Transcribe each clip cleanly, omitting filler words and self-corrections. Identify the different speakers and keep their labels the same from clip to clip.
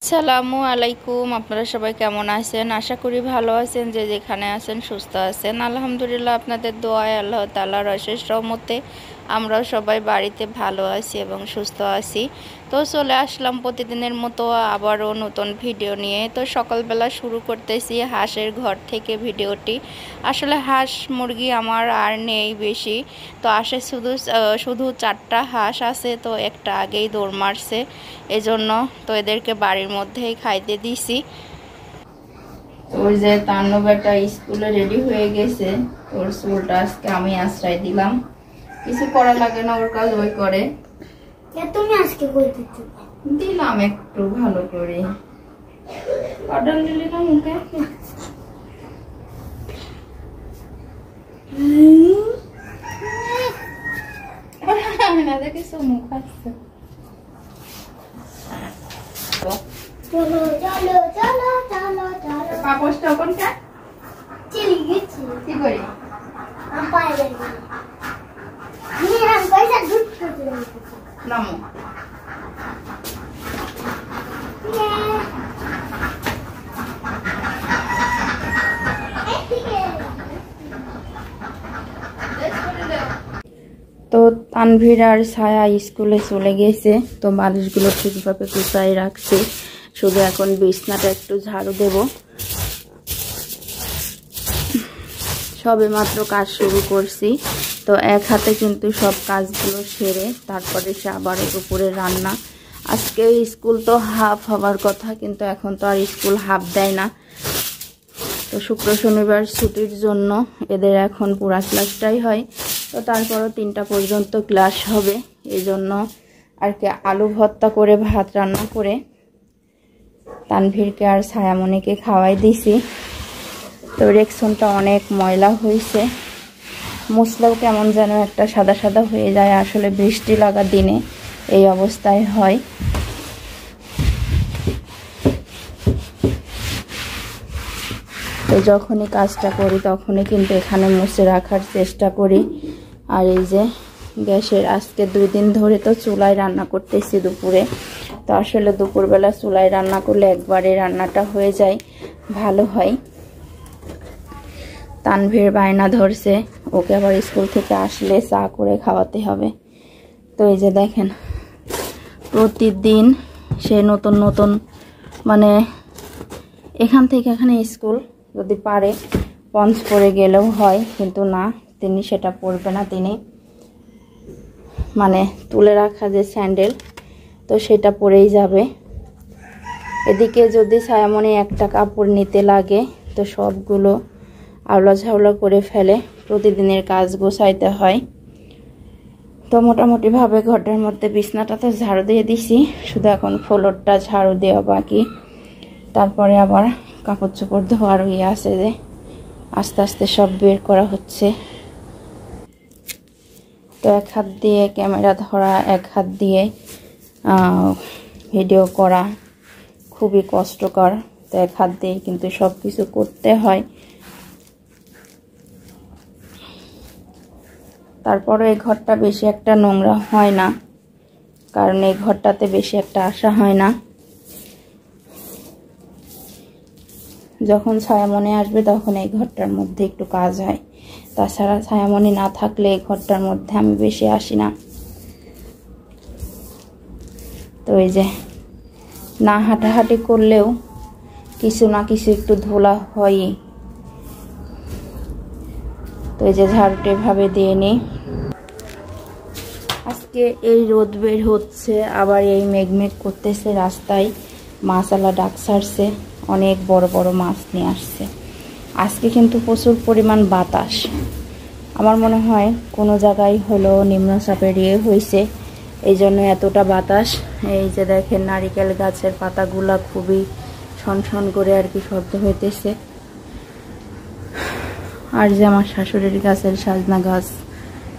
Speaker 1: আসসালামু আলাইকুম। আপনারা সবাই কেমন আছেন? আশা করি ভালো আছেন। যে যেখানে আছেন সুস্থ আছেন। আলহামদুলিল্লাহ, আপনাদের দোয়ায় আল্লাহ তাআলার অশেষ রহমতে আমরাও সবাই বাড়িতে ভালো আছি এবং সুস্থ আছি। তো চলে আসলাম প্রতিদিনের মতো আবারও নতুন ভিডিও নিয়ে। তো সকালবেলা শুরু করতেছি হাঁসের ঘর থেকে ভিডিওটি। আসলে হাঁস মুরগি আমার আর নেই বেশি, তো আসে শুধু 4টা হাঁস আছে। তো একটা আগেই দৌড় মারছে, এজন্য তো এদেরকে বাড়ির মধ্যেই খাইতে দিছি। ওই যে তান্নব একটা স্কুলে রেডি হয়ে গেছে, ওর চুলটা আজকে আমি আশ্রয় দিলাম। কিছু করা লাগে না, ওর কাজ ওই করে।
Speaker 2: তুমি আজকে কই
Speaker 1: দিলাম একটু ভালো করে। অর্ডার নিলি না মুখে? না দেখিস মুখ আসছে।
Speaker 2: চলো চলো চলো চলো চলো
Speaker 1: পাপোশটা কোনটা?
Speaker 2: চলি গেছি
Speaker 1: কি করি?
Speaker 2: পায়ে লাগি আমি আর পয়সা দুধ খেতে
Speaker 1: নামো। তো তানভীর আর ছায়া স্কুলে চলে গেছে। তো বালিশগুলো ঠিকভাবে গুছাই রাখছি, শুধু এখন বিছনাটা একটু ঝাড়ু দেব। সবে মাত্র কাজ শুরু করছি, তো এক হাতে কিন্তু সব কাজগুলো সেরে তারপরে সে আবার দুপুরে রান্না। আজকে স্কুল তো হাফ হওয়ার কথা, কিন্তু এখন তো আর স্কুল হাফ দেয় না। তো শুক্র শনিবার ছুটির জন্য এদের এখন পুরা ক্লাসটাই হয়। তো তারপরও 3টা পর্যন্ত ক্লাস হবে, এই জন্য আর কি আলু ভর্তা করে ভাত রান্না করে তানভীরকে আর ছায়ামণিকে খাওয়াই দিছি। তো রেক্সনটা অনেক ময়লা হয়েছে, মুছলেও কেমন যেন একটা সাদা সাদা হয়ে যায়। আসলে বৃষ্টি লাগা দিনে এই অবস্থায় হয়। তো যখনই কাজটা করি তখনই কিন্তু এখানে মুছে রাখার চেষ্টা করি। আর এই যে গ্যাসের আজকে 2 দিন ধরে তো চুলায় রান্না করতেছি দুপুরে। তো আসলে দুপুরবেলা চুলায় রান্না করলে একবারে রান্নাটা হয়ে যায়, ভালো হয়। তানভীর বায়না ধরছে, ওকে আবার স্কুল থেকে আসলে চা করে খাওয়াতে হবে। তো এই যে দেখেন, প্রতিদিন সে নতুন নতুন মানে এখান থেকে এখানে স্কুল যদি পারে পঞ্চ পরে গেলেও হয়, কিন্তু না, তিনি সেটা পরবে না। তিনি মানে তুলে রাখা যে স্যান্ডেল, তো সেটা পরেই যাবে। এদিকে যদি ছায়ামণি একটা কাপড় নিতে লাগে তো সবগুলো আওলা ঝাওলা করে ফেলে। প্রতিদিনের কাজ গোছাইতে হয়। তো মোটামুটিভাবে ঘরটার মধ্যে বিছনাটা তো ঝাড়ু দিয়ে দিছি, শুধু এখন ফ্লোরটা ঝাড়ু দেওয়া বাকি। তারপরে আবার কাপড় চোপড় ধোয়ার আছে, যে আস্তে আস্তে সব বের করা হচ্ছে। তো এক হাত দিয়ে ক্যামেরা ধরা, এক হাত দিয়ে ভিডিও করা খুবই কষ্টকর। তো এক হাত দিয়ে কিন্তু সব কিছু করতে হয়। তারপরে এই ঘরটা বেশি একটা নোংরা হয় না, কারণ এই ঘরটাতে বেশি একটা আসা হয় না। যখন ছায়ামণি আসবে তখন এই ঘরটার মধ্যে একটু কাজ হয়, তাছাড়া ছায়ামণি না থাকলে এই ঘরটার মধ্যে আমি বেশি আসি না। তো এই যে না হাঁটাহাঁটি করলেও কিছু না কিছু একটু ধুলা হয়ই। তো এই যে ঝাড়ুটা এভাবে দিয়ে নিই। আজকে এই রোদ বের হচ্ছে, আবার এই মেঘমেঘ করতেছে। রাস্তায় মাছওয়ালা ডাক ছাড়ছে, অনেক বড় বড় মাছ নিয়ে আসছে। আজকে কিন্তু প্রচুর পরিমাণ বাতাস। আমার মনে হয় কোনো জায়গায় হলো নিম্নচাপের হয়েছে, এই জন্য এতটা বাতাস। এই যে দেখেন নারিকেল গাছের পাতাগুলা খুবই ছনছন করে আর কি শব্দ হইতেছে। আর যে আমার শাশুড়ির গাছের সাজনা গাছ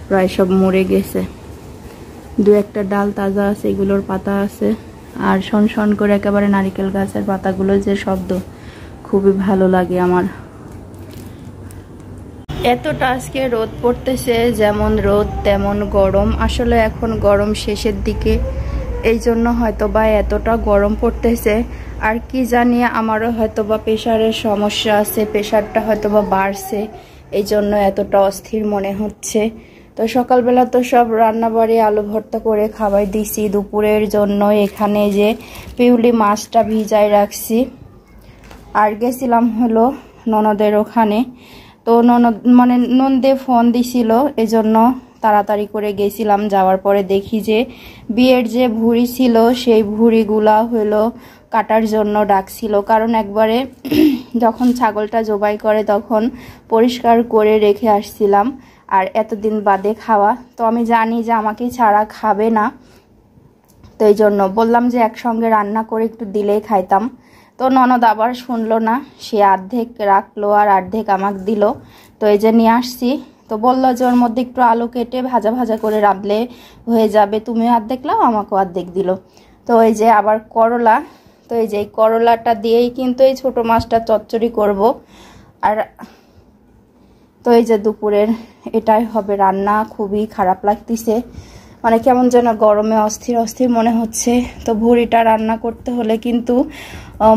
Speaker 1: প্রায় সব মরে গেছে, 2-একটা ডাল তাজা আছে, এগুলোর পাতা আছে। আর শন করে একেবারে নারিকেল গাছের পাতাগুলো যে শব্দ, খুবই ভালো লাগে আমার। এতটা আজকে রোদ পড়তেছে, যেমন রোদ তেমন গরম। আসলে এখন গরম শেষের দিকে, এই জন্য হয়তো বা এতটা গরম পড়তেছে। আর কি জানি আমারও হয়তো বা প্রেশারের সমস্যা আছে, প্রেশারটা হয়তো বা বাড়ছে, এই জন্য এতটা অস্থির মনে হচ্ছে। তো সকালবেলা তো সব রান্নাবাড়ি আলু ভর্তা করে খাবার দিছি। দুপুরের জন্য এখানে যে পিউলি মাছটা ভিজায় রাখছি। আর গেছিলাম হলো ননদের ওখানে, তো ননদে ফোন দিছিল, এজন্য তাড়াতাড়ি করে গেছিলাম। যাওয়ার পরে দেখি যে বিয়ের যে ভুঁড়ি ছিল সেই ভুঁড়িগুলা হলো কাটার জন্য ডাকছিল। কারণ একবারে যখন ছাগলটা জবাই করে তখন পরিষ্কার করে রেখে আসছিলাম, আর এতদিন বাদে খাওয়া, তো আমি জানি যে আমাকে ছাড়া খাবে না, তো এই জন্য বললাম যে একসঙ্গে রান্না করে একটু দিলেই খাইতাম। তো ননদ আবার শুনলো না, সে অর্ধেক রাখলো আর অর্ধেক আমাকে দিল। তো এই যে নিয়ে আসছি, তো বললো যে ওর মধ্যে একটু আলু কেটে ভাজা ভাজা করে রাঁধলে হয়ে যাবে, তুমিও অর্ধেক লাও, আমাকেও অর্ধেক দিল। তো এই যে আবার করলা, তো এই যে এই করলাটা দিয়েই কিন্তু এই ছোটো মাছটা চচ্চড়ি করব। আর তো এই যে দুপুরের এটাই হবে রান্না। খুবই খারাপ লাগতেছে, মানে কেমন যেন গরমে অস্থির অস্থির মনে হচ্ছে। তো ভুঁড়িটা রান্না করতে হলে কিন্তু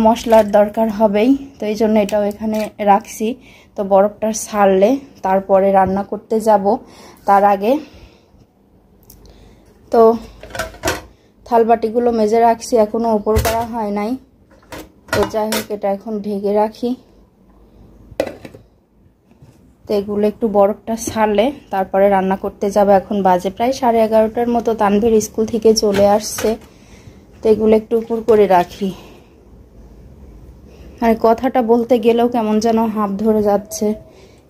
Speaker 1: মশলার দরকার হবেই, তো এই জন্য এটাও এখানে রাখছি। তো বরফটা ছাড়লে তারপরে রান্না করতে যাব। তার আগে তো থালবাটিগুলো মেজে রাখছি, এখনো উপর করা হয় নাই। তো যাই হোক, এটা এখন ঢেকে রাখি। তো এগুলো একটু বরফটা ছাড়লে তারপরে রান্না করতে যাব। এখন বাজে প্রায় 11:30টার মতো, তানভীর স্কুল থেকে চলে আসছে। তো এগুলো একটু উপর করে রাখি। মানে কথাটা বলতে গেলেও কেমন যেন হাঁপ ধরে যাচ্ছে।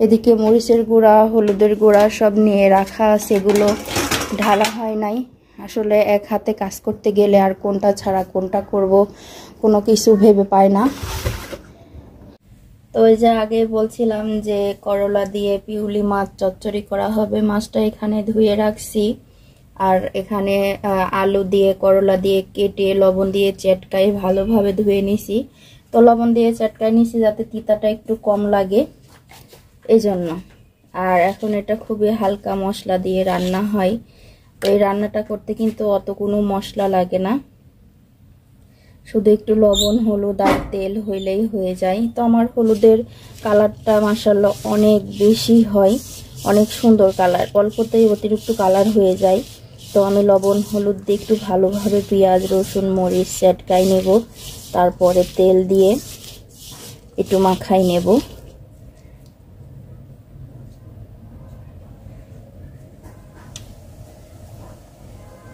Speaker 1: এদিকে মরিচের গুঁড়া, হলুদের গুঁড়া সব নিয়ে রাখা, সেগুলো ঢালা হয় নাই। আসলে এক হাতে কাজ করতে গেলে আর কোনটা ছাড়া কোনটা করব কোনো কিছু ভেবে পাই না। তো ওই যে আগে বলছিলাম যে করলা দিয়ে পিউলি মাছ চচ্চড়ি করা হবে, মাছটা এখানে ধুয়ে রাখছি। আর এখানে আলু দিয়ে করলা দিয়ে কেটে লবণ দিয়ে চটকাই ভালোভাবে ধুয়ে নিছি। তো লবণ দিয়ে চটকাই নিছি যাতে তিতাটা একটু কম লাগে, এই জন্য। আর এখন এটা খুবই হালকা মশলা দিয়ে রান্না হয়। তো এই রান্নাটা করতে কিন্তু অত কোনো মশলা লাগে না, শুধু একটু লবণ, হলুদ আর তেল হইলেই হয়ে যায়। তো আমার হলুদের কালারটা মাশাআল্লাহ অনেক বেশি হয়, অনেক সুন্দর কালার, অল্পতেই অতিরিক্ত কালার হয়ে যায়। তো আমি লবণ হলুদ দিয়ে একটু ভালোভাবে পেঁয়াজ রসুন মরিচ চটকাই নেব, তারপরে তেল দিয়ে একটু মাখাই নেব।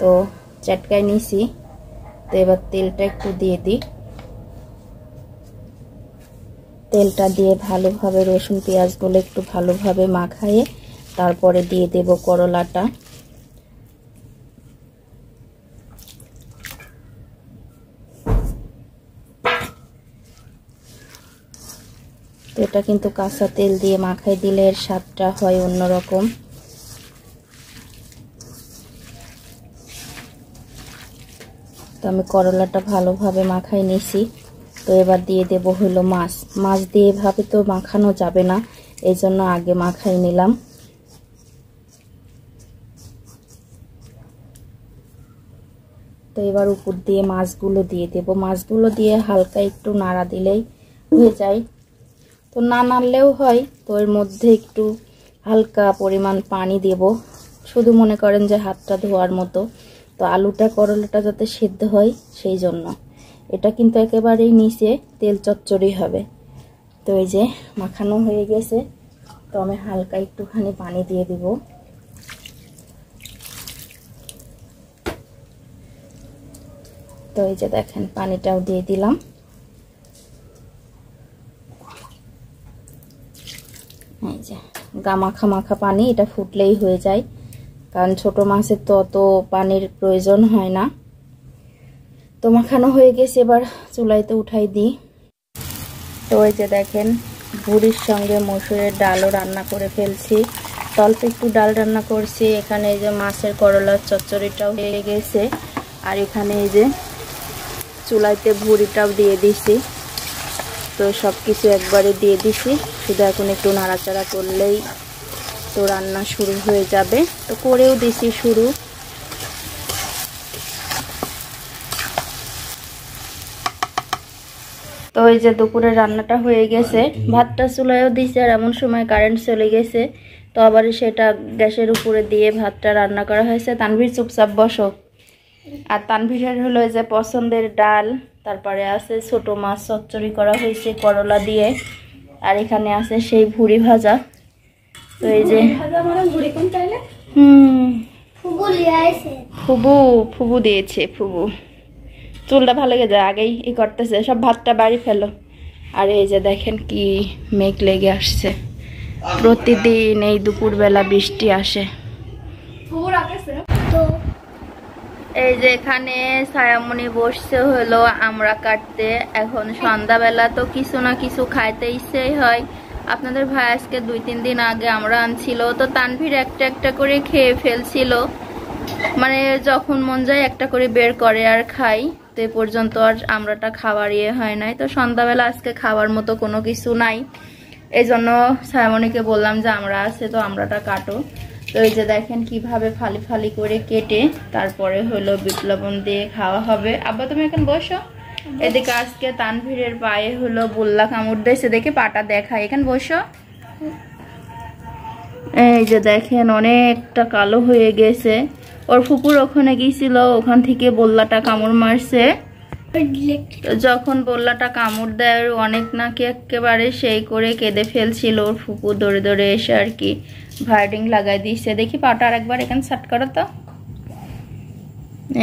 Speaker 1: তো চটকাই নিছি, তো এবার তেলটা একটু দিয়ে দিই। তেলটা দিয়ে ভালোভাবে রসুন পেঁয়াজগুলো একটু ভালোভাবে মাখায়ে তারপরে দিয়ে দেব করলাটা। তো এটা কিন্তু কাঁচা তেল দিয়ে মাখাই দিলে এর স্বাদটা হয় অন্যরকম। তো আমি করলাটা ভালোভাবে মাখাই নিছি। তো এবার দিয়ে দেব হলো মাছ। মাছ দিয়ে এভাবে তো মাখানো যাবে না, এই জন্য আগে মাখাই নিলাম। তো এবার উপর দিয়ে মাছগুলো দিয়ে দেব। মাছগুলো দিয়ে হালকা একটু নাড়া দিলেই হয়ে যায়। তো না নাড়লেও হয়। তো এর মধ্যে একটু হালকা পরিমাণ পানি দেব, শুধু মনে করেন যে হাতটা ধোয়ার মতো। তো আলুটা করলাটা যাতে সিদ্ধ হয় সেই জন্য। এটা কিন্তু একেবারেই নিচে তেল চচ্চড়ি হবে। তো এই যে মাখানো হয়ে গেছে, তো আমি হালকা একটুখানি পানি দিয়ে দিব। তো এই যে দেখেন পানিটাও দিয়ে দিলাম। এই যে মাখা মাখা পানি, এটা ফুটলেই হয়ে যায়, কারণ ছোট মাছের তো অত পানির প্রয়োজন হয় না। তো মাখানো হয়ে গেছে, এবার চুলাইতে উঠাই দিই। তো এই যে দেখেন ভুড়ির সঙ্গে মসুরের ডালও রান্না করে ফেলছি। তো অল্প একটু ডাল রান্না করছি। এখানে এই যে মাছের করলার চচ্চড়িটাও হয়ে গেছে, আর এখানে এই যে চুলাইতে ভুড়িটাও দিয়ে দিছি। তো সব কিছু একবারে দিয়ে দিছি, শুধু এখন একটু নাড়াচাড়া করলেই তো রান্না শুরু হয়ে যাবে। তো করেও দিছি শুরু। তো ওই যে দুপুরে রান্নাটা হয়ে গেছে, ভাতটা চুলায়ও দিয়েছে আর এমন সময় কারেন্ট চলে গেছে, তো আবার সেটা গ্যাসের উপরে দিয়ে ভাতটা রান্না করা হয়েছে। তানভীর চুপচাপ বসো। আর তানভীরের হলো যে পছন্দের ডাল, তারপরে আছে ছোট মাছ চচ্চড়ি করা হয়েছে করলা দিয়ে, আর এখানে আছে সেই ভুড়ি ভাজা। তো এই যে ফুবু ফুবু দিয়েছে, ফুবু চুলটা ভালো লেগে যায়, আগেই ই করতেছে, সব ভাতটা বাড়ি ফেলো। আর এই যে দেখেন কি মেঘ লেগে আসছে, প্রতিদিন এই দুপুরবেলা বৃষ্টি আসে। এই যে এখানে ছায়ামণি বসছে হলো আমরা কাটতে। এখন সন্ধ্যাবেলা তো কিছু না কিছু খাইতে ইচ্ছেই হয়। আপনাদের ভাই আজকে 2-3 দিন আগে আমরা আনছিল, তো তানভীর একটা একটা করে খেয়ে ফেলছিল, মানে যখন মন যায় একটা করে বের করে আর খাই। তো এ পর্যন্ত আর আমরাটা খাবার ইয়ে হয় নাই। তো সন্ধ্যাবেলা আজকে খাওয়ার মতো কোনো কিছু নাই, এই জন্য ছায়ামণিকে বললাম যে আমরা আছে তো আমরাটা কাটো। তো এই যে দেখেন কিভাবে ফালি ফালি করে কেটে তারপরে হলো বিট লবণ দিয়ে খাওয়া হবে। আব্বা তুমি এখন বসো। এদিকে আজকে তানভীরের পায়ে হলো বুল্লা কামড় দিয়েছে, দেখে পাটা দেখায়, এখানে বসো। এই যে দেখেন অনেকটা কালো হয়ে গেছে, ওর ফুপুর ওখানে গিয়েছিল, ওখান থেকে বল্লাটা কামড় মারছে। যখন বল্লাটা কামড় দেয় অনেক নাকি একেবারে সেই করে কেঁদে ফেলছিল, ওর ফুপু দৌড়ে দৌড়ে এসে আর কি ভাইডিং লাগাই দিয়েছে। দেখি পাটা আরেকবার এখানে সাট করো তো।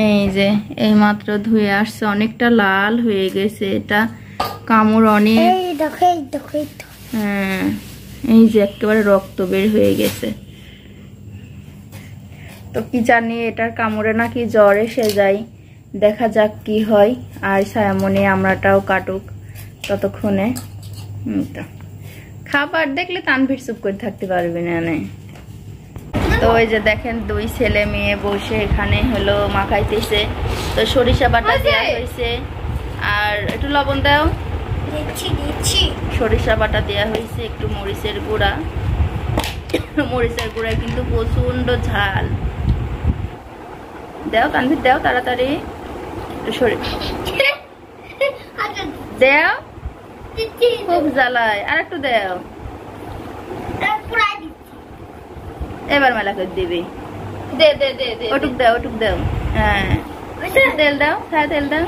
Speaker 1: এই যে এই মাত্র ধুয়ে আসছে, অনেকটা লাল হয়ে গেছে, এটা কামড় অনেক। হ্যাঁ এই যে একেবারে রক্ত বের হয়ে গেছে। তো কি জানি এটার কামড়ে নাকি জ্বর এসে যায়, দেখা যাক কি হয়। আর ছায়ামণি আমরাটাও কাটুক ততক্ষণে। তো খাবার দেখলে তানভীর চুপ করে থাকতে পারবে না। তো ওই যে দেখেন 2 ছেলে মেয়ে বসে এখানে হলো মাখাইতেছে। তো সরিষা বাটা দেওয়া হয়েছে, আর একটু লবণ দাও, সরিষা বাটা দেওয়া হয়েছে, একটু মরিচের গুঁড়া। মরিচের গুঁড়া কিন্তু প্রচন্ড ঝাল। দাও তানভীর দাও তাড়াতাড়ি, দাও, খুব জ্বালায়, আর একটু দাও, এবার মেলা করে দিবি। ওটুক দাও ওটুক দাও, হ্যাঁ তেল দাও, হ্যাঁ তেল দাও,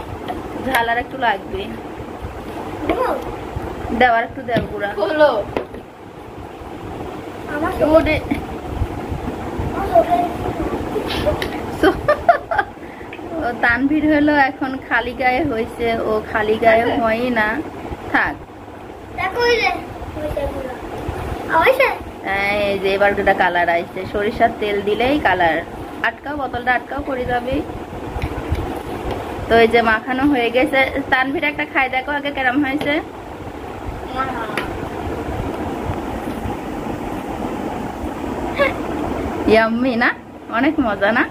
Speaker 1: ঝাল আর একটু লাগবে, দাও আর একটু দাও গুঁড়া। তানভীর হলো এখন খালি গায়ে হয়েছে, ও খালি গায়ে হয় না, থাক। এই যে এবার দুটা কালার আইছে, সরিষার তেল দিলেই কালার। আটকাও, বোতলটা আটকাও, পড়ে যাবে। তো এই যে মাখানো হয়ে গেছে। তানভীর একটা খাই দেখো আগে কেরম হয়েছে। ইয়াম্মি না, অনেক মজা না।